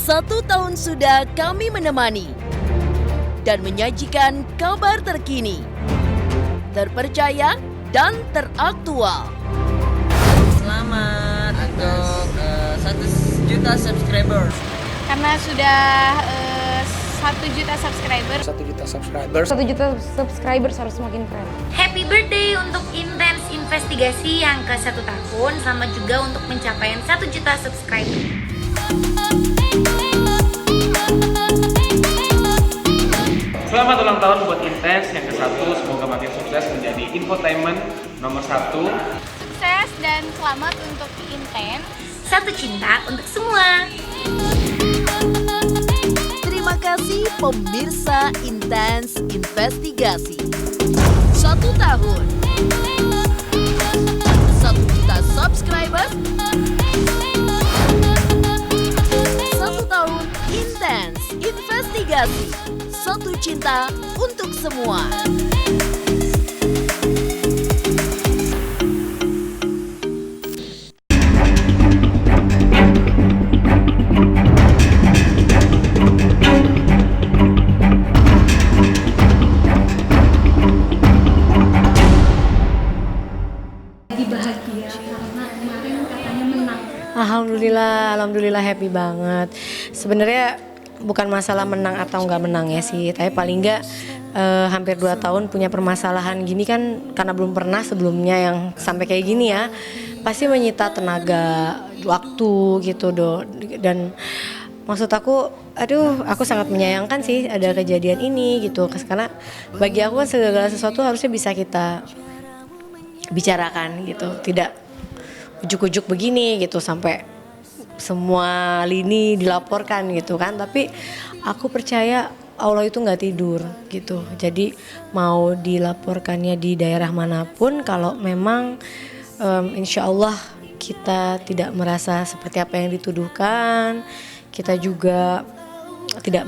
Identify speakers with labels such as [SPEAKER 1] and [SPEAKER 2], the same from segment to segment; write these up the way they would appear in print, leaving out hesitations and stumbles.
[SPEAKER 1] 1 tahun sudah kami menemani dan menyajikan kabar terkini, terpercaya dan teraktual.
[SPEAKER 2] Selamat untuk 1 juta subscriber.
[SPEAKER 3] Karena sudah 1 juta subscriber.
[SPEAKER 4] 1 juta subscriber harus semakin keren.
[SPEAKER 5] Happy birthday untuk Intens Investigasi yang ke-1 tahun, sama juga untuk pencapaian 1 juta subscriber.
[SPEAKER 6] Selamat ulang tahun buat Intens yang ke-1, semoga makin sukses menjadi infotainment nomor 1.
[SPEAKER 3] Sukses dan selamat untuk Intens.
[SPEAKER 5] 1 cinta untuk semua.
[SPEAKER 1] Terima kasih pemirsa Intens Investigasi. 1 tahun, 1 juta subscriber, 1 tahun Intens Investigasi. 1 cinta untuk semua.
[SPEAKER 7] Bahagia karena kemarin katanya menang.
[SPEAKER 4] Alhamdulillah happy banget. Sebenarnya bukan masalah menang atau nggak menang ya sih, tapi paling nggak hampir 2 tahun punya permasalahan gini kan, karena belum pernah sebelumnya yang sampai kayak gini ya, pasti menyita tenaga, waktu gitu dan maksud aku, aku sangat menyayangkan sih ada kejadian ini gitu, karena bagi aku kan segala sesuatu harusnya bisa kita bicarakan gitu, tidak ujuk-ujuk begini gitu sampai semua lini dilaporkan gitu kan. Tapi aku percaya Allah itu nggak tidur gitu, jadi mau dilaporkannya di daerah manapun, kalau memang insya Allah kita tidak merasa seperti apa yang dituduhkan, kita juga tidak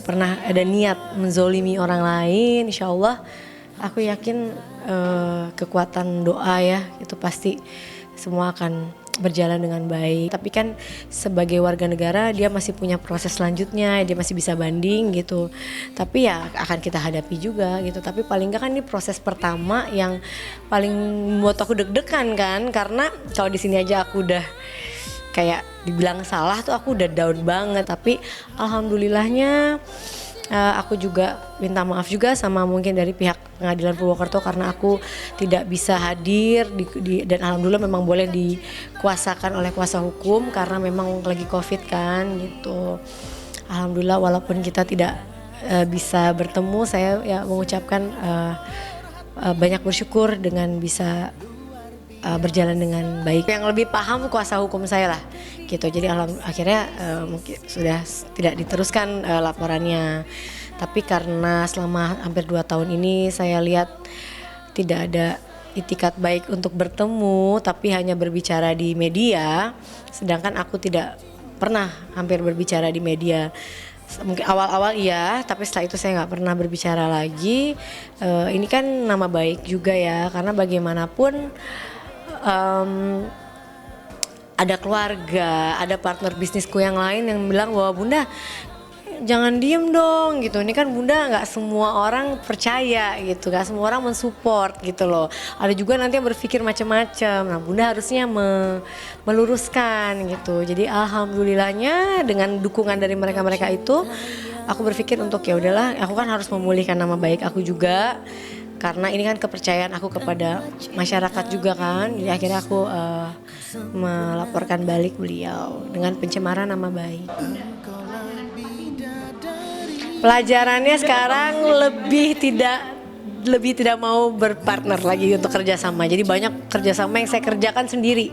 [SPEAKER 4] pernah ada niat menzolimi orang lain, insya Allah aku yakin kekuatan doa ya itu pasti semua akan berjalan dengan baik. Tapi kan sebagai warga negara dia masih punya proses selanjutnya, dia masih bisa banding gitu. Tapi ya akan kita hadapi juga gitu. Tapi paling nggak kan ini proses pertama yang paling membuat aku deg-degan kan, karena kalau di sini aja aku udah kayak dibilang salah tuh aku udah down banget. Tapi alhamdulillahnya aku juga minta maaf juga sama mungkin dari pihak pengadilan Purwokerto karena aku tidak bisa hadir dan alhamdulillah memang boleh dikuasakan oleh kuasa hukum karena memang lagi COVID kan gitu. Alhamdulillah walaupun kita tidak bisa bertemu, saya ya mengucapkan banyak bersyukur dengan bisa berjalan dengan baik. Yang lebih paham kuasa hukum saya lah gitu. Jadi akhirnya mungkin sudah tidak diteruskan laporannya. Tapi karena selama hampir 2 tahun ini saya lihat tidak ada itikat baik untuk bertemu, tapi hanya berbicara di media, sedangkan aku tidak pernah hampir berbicara di media. Mungkin awal-awal iya, tapi setelah itu saya nggak pernah berbicara lagi. Ini kan nama baik juga ya, karena bagaimanapun ada keluarga, ada partner bisnisku yang lain yang bilang bahwa Bunda jangan diem dong gitu. Ini kan Bunda nggak semua orang percaya gitu, nggak semua orang mensupport gitu loh. Ada juga nanti yang berpikir macam-macam. Nah Bunda harusnya meluruskan gitu. Jadi alhamdulillahnya dengan dukungan dari mereka itu, aku berpikir untuk ya udahlah, aku kan harus memulihkan nama baik aku juga. Karena ini kan kepercayaan aku kepada masyarakat juga kan. Jadi akhirnya aku melaporkan balik beliau dengan pencemaran nama baik. Pelajarannya sekarang lebih tidak mau berpartner lagi untuk kerjasama. Jadi banyak kerjasama yang saya kerjakan sendiri.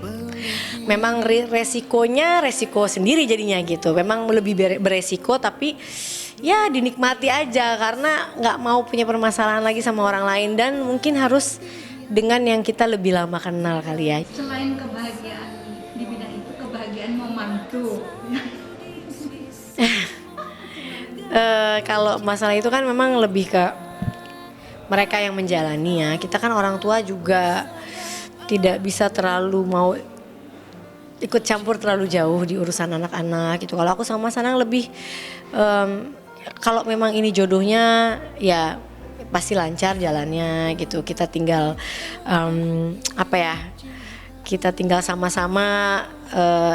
[SPEAKER 4] Memang resiko sendiri jadinya gitu. Memang lebih beresiko tapi ya dinikmati aja karena nggak mau punya permasalahan lagi sama orang lain dan mungkin harus dengan yang kita lebih lama kenal kali ya.
[SPEAKER 7] Selain kebahagiaan di bidang itu, kebahagiaan mau mantu.
[SPEAKER 4] Kalau masalah itu kan memang lebih ke mereka yang menjalani ya. Kita kan orang tua juga tidak bisa terlalu mau ikut campur terlalu jauh di urusan anak-anak gitu. Kalau aku sama Sanang lebih kalau memang ini jodohnya ya pasti lancar jalannya gitu. Kita tinggal kita tinggal sama-sama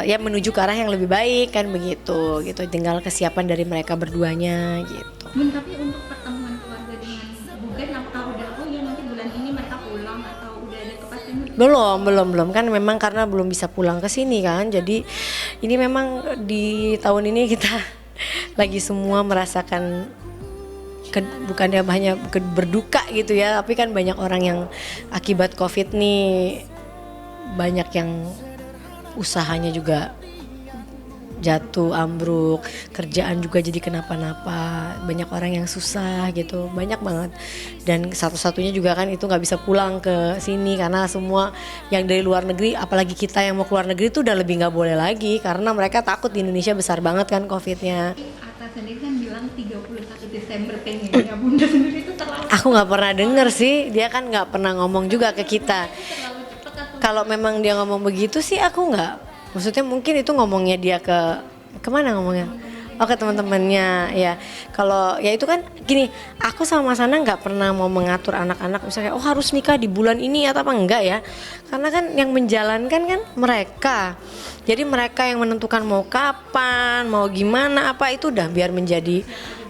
[SPEAKER 4] ya menuju ke arah yang lebih baik kan begitu gitu. Tinggal kesiapan dari mereka berduanya gitu.
[SPEAKER 7] Bun, tapi untuk pertemuan keluarga dengan Bugen apakah udah ya nanti bulan ini mereka pulang atau udah ada kepastian?
[SPEAKER 4] Belum kan memang karena belum bisa pulang ke sini kan. Jadi ini memang di tahun ini kita lagi semua merasakan bukannya hanya berduka gitu ya, tapi kan banyak orang yang akibat Covid nih banyak yang usahanya juga jatuh, ambruk, kerjaan juga jadi kenapa-napa, banyak orang yang susah gitu, banyak banget. Dan satu-satunya juga kan itu nggak bisa pulang ke sini karena semua yang dari luar negeri, apalagi kita yang mau keluar negeri itu udah lebih nggak boleh lagi karena mereka takut di Indonesia besar banget kan Covidnya.
[SPEAKER 7] Atta sendiri kan bilang 31 Desember pengennya, Bunda sendiri itu terlalu.
[SPEAKER 4] Aku nggak pernah denger sih, dia kan nggak pernah ngomong juga ke kita. Kalau memang dia ngomong begitu sih aku nggak. Maksudnya mungkin itu ngomongnya dia kemana ngomongnya? Oh ke teman-temannya ya. Kalau ya itu kan gini, aku sama Sana nggak pernah mau mengatur anak-anak misalnya oh harus nikah di bulan ini atau apa enggak ya. Karena kan yang menjalankan kan mereka. Jadi mereka yang menentukan mau kapan, mau gimana apa itu udah biar menjadi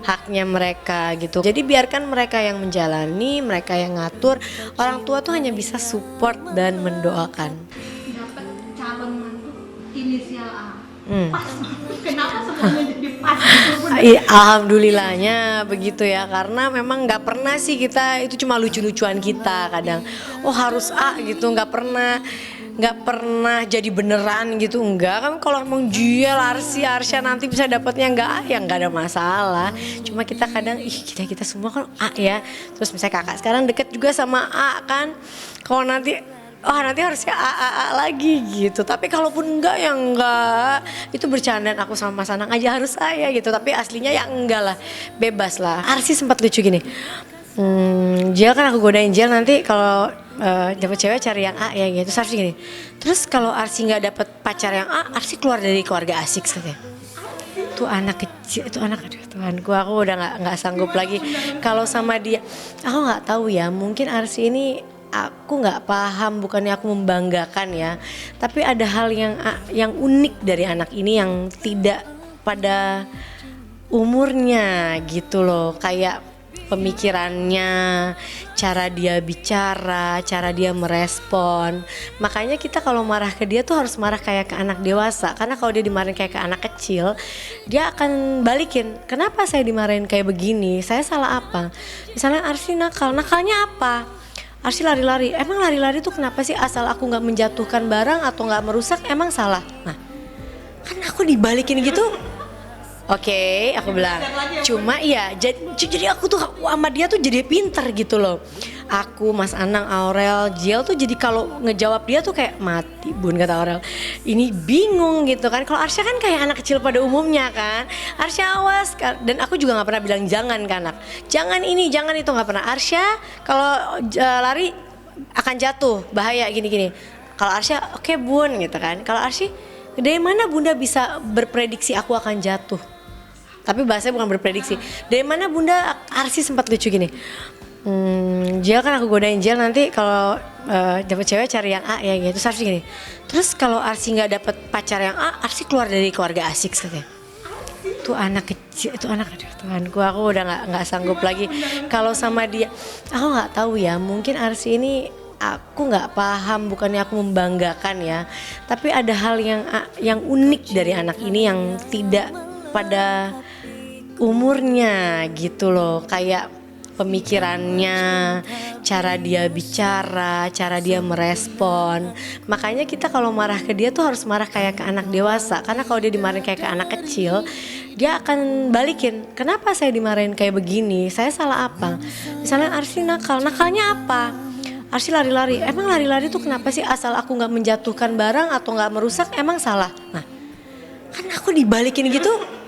[SPEAKER 4] haknya mereka gitu. Jadi biarkan mereka yang menjalani, mereka yang ngatur. Orang tua tuh hanya bisa support dan mendoakan.
[SPEAKER 7] Dapat calon mantu inisial A. Pas. Kenapa semuanya jadi pas?
[SPEAKER 4] Alhamdulillahnya begitu ya, karena memang nggak pernah sih kita itu cuma lucu-lucuan kita kadang. Oh harus A gitu, nggak pernah jadi beneran gitu, enggak kan. Kalau emang Jiel, Arsya nanti bisa dapatnya enggak A ya nggak ada masalah. Cuma kita kadang kita semua kan A ya. Terus misalnya kakak sekarang deket juga sama A kan. Kalau nanti harusnya A lagi gitu. Tapi kalaupun enggak ya enggak. Itu bercandaan aku sama Sanang aja harus A ya gitu. Tapi aslinya ya enggak lah, bebas lah. Arsy sempat lucu gini. Jiel kan aku godain Jiel nanti kalau dapet cewek cari yang A ya gitu. Terus Arsy gini. Terus kalau Arsy nggak dapet pacar yang A, Arsy keluar dari keluarga asik katanya. Itu anak kecil, itu anak aduh Tuhanku, aku udah nggak sanggup lagi kalau sama dia. Aku nggak tahu ya, mungkin Arsy ini aku nggak paham, bukannya aku membanggakan ya, tapi ada hal yang unik dari anak ini yang tidak pada umurnya gitu loh, kayak pemikirannya, cara dia bicara, cara dia merespon. Makanya kita kalau marah ke dia tuh harus marah kayak ke anak dewasa, karena kalau dia dimarahin kayak ke anak kecil, dia akan balikin. Kenapa saya dimarahin kayak begini? Saya salah apa? Misalnya Arsy nakalnya apa? Arsy lari-lari, emang lari-lari tuh kenapa sih? Asal aku gak menjatuhkan barang atau gak merusak emang salah? Nah kan aku dibalikin gitu. Oke, aku bilang cuma iya jadi aku tuh sama dia tuh jadi pinter gitu loh. Aku, Mas Anang, Aurel, Jiel tuh jadi kalau ngejawab dia tuh kayak mati Bun, kata Aurel. Ini bingung gitu kan. Kalau Arsya kan kayak anak kecil pada umumnya kan. Arsya awas, dan aku juga gak pernah bilang jangan ke anak. Jangan ini, jangan itu, gak pernah. Arsya kalau lari akan jatuh, bahaya gini-gini. Kalau Arsya oke Bun gitu kan. Kalau Arsy, dari mana Bunda bisa berprediksi aku akan jatuh? Tapi bahasanya bukan berprediksi. Dari mana Bunda, Arsy sempat lucu gini. Jiel kan aku godain Jiel nanti kalau dapet cewek cari yang A ya gitu. Terus Arsy gini. Terus kalau Arsy nggak dapet pacar yang A, Arsy keluar dari keluarga asik katanya. Itu anak kecil, itu anak aduh Tuhanku, aku udah nggak sanggup lagi kalau sama dia. Aku nggak tahu ya, mungkin Arsy ini aku nggak paham, bukannya aku membanggakan ya, tapi ada hal yang unik dari anak ini yang tidak pada umurnya gitu loh, kayak pemikirannya, cara dia bicara, cara dia merespon. Makanya kita kalau marah ke dia tuh harus marah kayak ke anak dewasa, karena kalau dia dimarahin kayak ke anak kecil, dia akan balikin. Kenapa saya dimarahin kayak begini? Saya salah apa? Misalnya Arsy nakalnya apa? Arsy lari-lari, emang lari-lari tuh kenapa sih? Asal aku nggak menjatuhkan barang atau nggak merusak emang salah? Nah kan aku dibalikin gitu.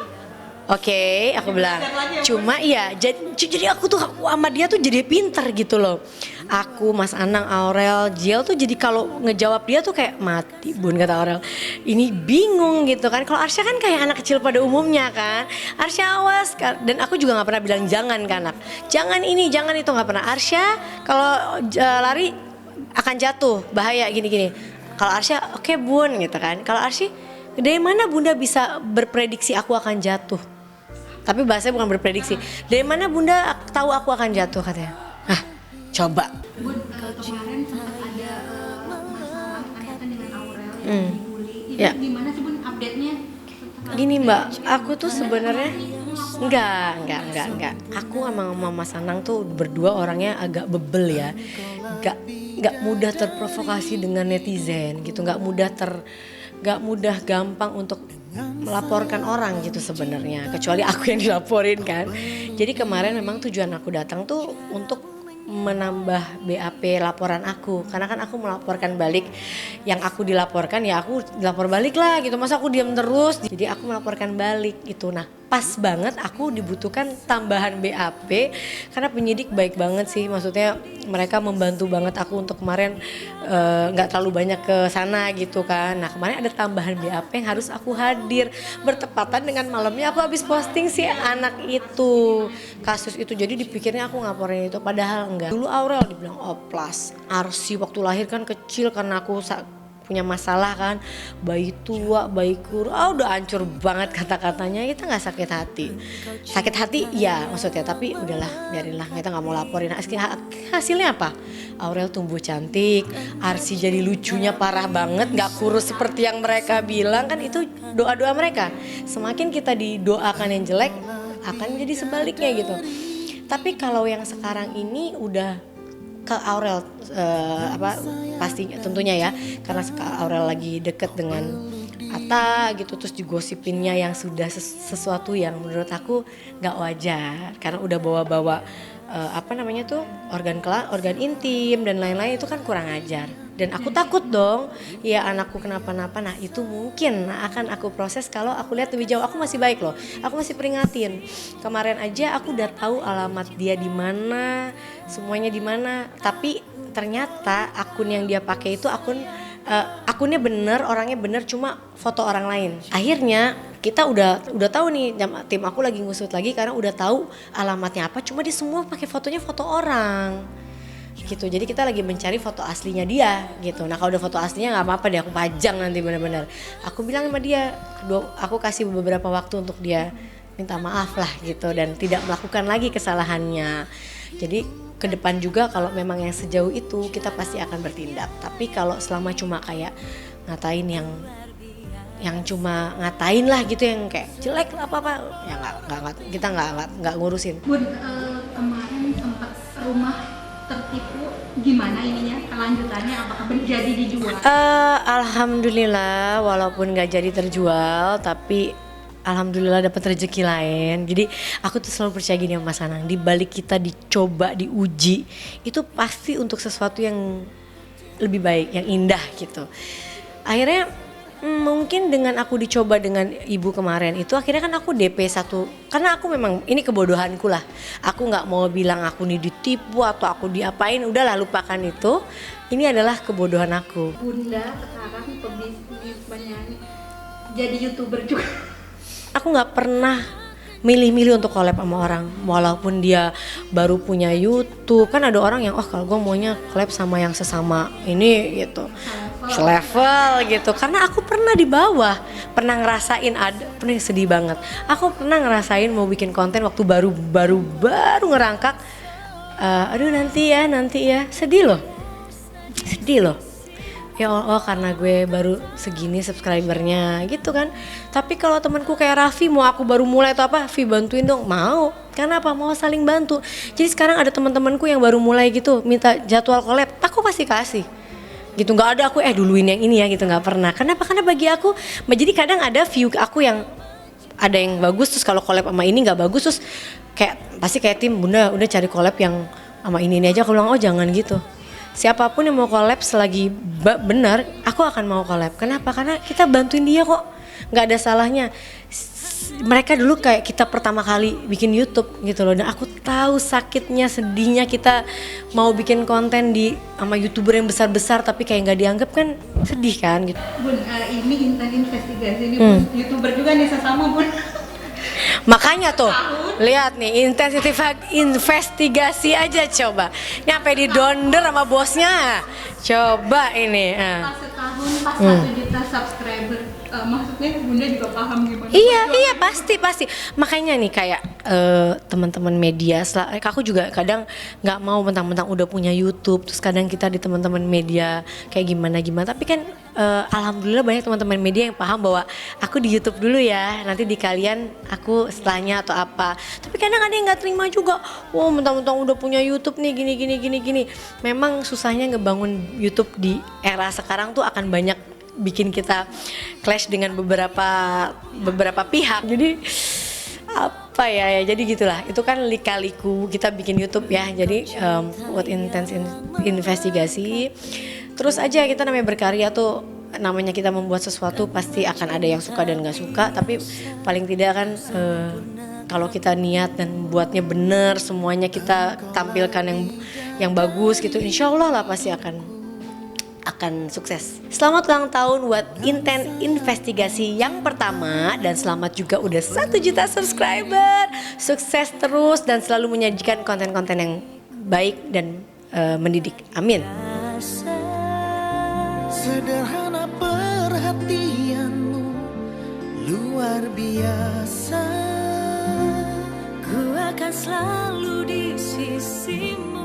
[SPEAKER 4] Oke, aku bilang. Cuma iya, jadi aku tuh sama dia tuh jadi pinter gitu loh. Aku, Mas Anang, Aurel, Jiel tuh jadi kalau ngejawab dia tuh kayak mati Bun, kata Aurel. Ini bingung gitu kan. Kalau Arsya kan kayak anak kecil pada umumnya kan. Arsya awas kan. Dan aku juga nggak pernah bilang jangan ke anak. Jangan ini, jangan itu, nggak pernah. Arsya kalau lari akan jatuh, bahaya gini-gini. Kalau Arsya oke, Bun gitu kan. Kalau Arsy, dari mana Bunda bisa berprediksi aku akan jatuh? Tapi bahasanya bukan berprediksi. Dari mana Bunda tahu aku akan jatuh, katanya. Hah, coba.
[SPEAKER 7] Bun, kemarin sempat ada masalah kaitan dengan Aurel yang dibully. Itu
[SPEAKER 4] Ya.
[SPEAKER 7] gimana sih Bun update-nya?
[SPEAKER 4] Gini Mbak, aku tuh sebenarnya enggak. Aku sama Mama Sanang tuh berdua orangnya agak bebel ya. Enggak mudah terprovokasi dengan netizen gitu, enggak mudah gampang untuk melaporkan orang gitu sebenarnya, kecuali aku yang dilaporin kan. Jadi kemarin memang tujuan aku datang tuh untuk menambah BAP laporan aku, karena kan aku melaporkan balik yang aku dilaporkan, ya aku dilapor balik lah gitu, masa aku diam terus. Jadi aku melaporkan balik gitu. Nah pas banget aku dibutuhkan tambahan BAP karena penyidik baik banget sih, maksudnya mereka membantu banget aku untuk kemarin nggak terlalu banyak ke sana gitu kan. Nah kemarin ada tambahan BAP yang harus aku hadir bertepatan dengan malamnya aku habis posting si anak itu, kasus itu. Jadi dipikirnya aku ngaporin itu, padahal enggak. Dulu Aurel dibilang oplas, Arsy waktu lahir kan kecil karena aku punya masalah kan, bayi tua, bayi kurang, udah hancur banget kata-katanya. Kita nggak sakit hati ya maksudnya, tapi udahlah biarinlah, kita nggak mau laporin. Hasilnya apa? Aurel tumbuh cantik, Arsy jadi lucunya parah banget, nggak kurus seperti yang mereka bilang kan. Itu doa-doa mereka, semakin kita didoakan yang jelek akan jadi sebaliknya gitu. Tapi kalau yang sekarang ini udah ke Aurel pastinya tentunya ya, karena Aurel lagi deket dengan Atta gitu, terus digosipinnya yang sudah sesuatu yang menurut aku nggak wajar, karena udah bawa-bawa organ intim dan lain-lain, itu kan kurang ajar. Dan aku takut dong ya anakku kenapa-napa. Nah itu mungkin akan aku proses kalau aku lihat lebih jauh. Aku masih baik loh, aku masih peringatin. Kemarin aja aku udah tahu alamat dia di mana, semuanya di mana. Tapi ternyata akun yang dia pakai itu akunnya bener, orangnya bener, cuma foto orang lain. Akhirnya kita udah tahu nih, tim aku lagi ngusut lagi karena udah tahu alamatnya apa, cuma dia semua pakai fotonya foto orang gitu. Jadi kita lagi mencari foto aslinya dia gitu. Nah kalau udah foto aslinya nggak apa-apa deh, aku pajang nanti benar-benar. Aku bilang sama dia, aku kasih beberapa waktu untuk dia minta maaf lah gitu dan tidak melakukan lagi kesalahannya. Jadi ke depan juga kalau memang yang sejauh itu kita pasti akan bertindak. Tapi kalau selama cuma kayak ngatain yang cuma ngatain lah gitu, yang kayak jelek lah apa ya kita nggak ngurusin.
[SPEAKER 7] Bun, kemarin sempat rumah tertipu, gimana ininya kelanjutannya, apakah jadi dijual?
[SPEAKER 4] Alhamdulillah walaupun nggak jadi terjual, tapi alhamdulillah dapat rezeki lain. Jadi aku tuh selalu percaya gini sama Mas Anang, di balik kita dicoba, diuji, itu pasti untuk sesuatu yang lebih baik, yang indah gitu. Akhirnya mungkin dengan aku dicoba dengan ibu kemarin itu, akhirnya kan aku DP 1, karena aku memang ini kebodohanku lah. Aku nggak mau bilang aku nih ditipu atau aku diapain, udahlah lupakan itu. Ini adalah kebodohan aku.
[SPEAKER 7] Bunda sekarang pebisnis penyanyi, jadi YouTuber juga.
[SPEAKER 4] Aku nggak pernah milih-milih untuk collab sama orang, walaupun dia baru punya YouTube. Kan ada orang yang kalau gue maunya collab sama yang sesama ini gitu, selevel gitu. Karena aku pernah di bawah, pernah ngerasain pernah sedih banget. Aku pernah ngerasain mau bikin konten waktu baru ngerangkak. Aduh nanti ya, sedih loh. Ya Allah, karena gue baru segini subscribernya gitu kan. Tapi kalau temanku kayak Raffi mau aku baru mulai atau apa, Vi bantuin dong, mau. Karena apa? Mau saling bantu. Jadi sekarang ada teman-temanku yang baru mulai gitu minta jadwal collab, aku pasti kasih gitu. Nggak ada aku duluin yang ini ya gitu, nggak pernah. Kenapa? Karena bagi aku, jadi kadang ada view aku yang ada yang bagus, terus kalau collab sama ini nggak bagus, terus pasti kayak tim Bunda udah cari collab yang sama ini aja. Aku bilang jangan gitu. Siapapun yang mau collab selagi benar, aku akan mau collab. Kenapa? Karena kita bantuin dia kok, nggak ada salahnya. mereka dulu kayak kita pertama kali bikin YouTube gitu loh, dan aku tahu sakitnya, sedihnya kita mau bikin konten di sama YouTuber yang besar-besar tapi kayak nggak dianggap, kan sedih kan gitu.
[SPEAKER 7] Bun, ini Intan Investigasi ini Bun, YouTuber juga nih sesama Bun.
[SPEAKER 4] Makanya tuh, lihat nih intensity investigasi aja coba. Ini sampai didonder sama bosnya. Coba ini.
[SPEAKER 7] Pas setahun, pas 1 juta subscriber, maksudnya Bunda juga paham gimana?
[SPEAKER 4] Iya pasti. Makanya nih kayak teman-teman media, aku juga kadang nggak mau mentang-mentang udah punya YouTube, terus kadang kita di teman-teman media kayak gimana. Tapi kan alhamdulillah banyak teman-teman media yang paham bahwa aku di YouTube dulu ya, nanti di kalian aku setelahnya atau apa. Tapi kadang ada yang nggak terima juga. Wow, mentang-mentang udah punya YouTube nih gini. Memang susahnya ngebangun YouTube di era sekarang tuh akan banyak bikin kita clash dengan beberapa pihak. Jadi apa ya, jadi gitulah, itu kan lika-liku kita bikin YouTube ya. Jadi buat intense investigasi terus aja, kita namanya berkarya tuh, namanya kita membuat sesuatu pasti akan ada yang suka dan nggak suka, tapi paling tidak kan kalau kita niat dan buatnya bener, semuanya kita tampilkan yang bagus gitu, insya Allah lah pasti akan sukses. Selamat ulang tahun buat Intense Investigasi yang pertama, dan selamat juga udah 1 juta subscriber. Sukses terus dan selalu menyajikan konten-konten yang baik dan mendidik. Amin.
[SPEAKER 8] Sederhana perhatianmu luar biasa. Ku akan selalu di sisimu.